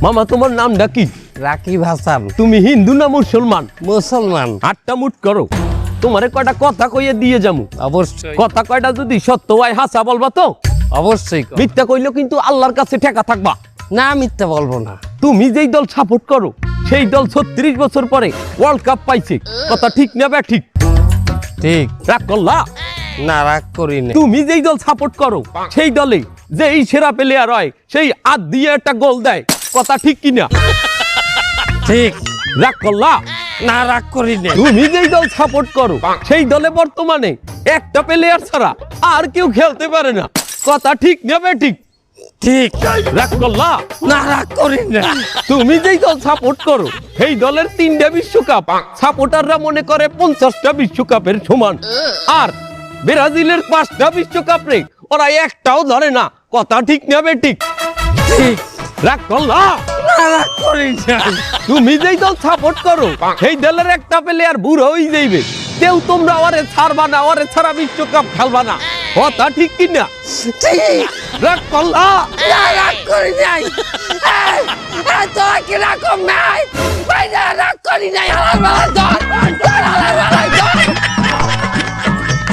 মামা তোমার নামটা কি? রাকিব হাসান। তুমি হিন্দু না মুসলমান? মুসলমান। আটটা মুট করো, তোমারে কয়টা কথা কইয়ে দিয়ে যামু। অবশ্যই। কথা কয়টা যদি সত্য হয় হাসা বলবা তো? অবশ্যই। মিথ্যা কইলেও কিন্তু আল্লাহর কাছে ঠেকা থাকবা। না, মিথ্যা বলবো না। তুমি যেই দল সাপোর্ট করো সেই দল 36 বছর পরে ওয়ার্ল্ড কাপ পাইছে, কথা ঠিক না বে ঠিক? ঠিক। রাগ করলা? না, রাগ করি না। তুমি যেই দল সাপোর্ট করো সেই দলে যে এই সেরা প্লেয়ার হয় সেই হাত দিয়ে একটা গোল দেয়, কথা ঠিক কিনা? ঠিক। রাগ করলা? না, রাগ করি না। তুমি যেই দল সাপোর্ট করো সেই দলে বর্তমানে একটা প্লেয়ার ছাড়া আর কেউ খেলতে পারে না, কথা ঠিক না বে ঠিক? ঠিক। রাগ করলা? না, রাগ করি না। তুমি যেই দল সাপোর্ট করো সেই দলের 3টা বিশ্বকাপ সাপোর্টাররা মনে করে 50টা বিশ্বকাপের সমান, আর ব্রাজিলের 5টা বিশ্বকাপ রে ওরা একটাও ধরে না, কথা ঠিক না বে ঠিক? ঠিক। রাগ করলা? না, রাগ করি না। তুমি যেই দল সাপোর্ট করো সেই দলের একটা প্লেয়ার বুড়ো হয়ে যাইবে, কেউ তোমরা ওরে ছাড়বা না, ওরে ছাড়া বিশ্বকাপ খেলবা না, কথা ঠিক কিনা? ঠিক। রাগ করলা? না, রাগ করি নাই। তোরা কি রাগ নাই? ভাই, না, রাগ করি নাই। হালাল বালা ধর, হালাল বালা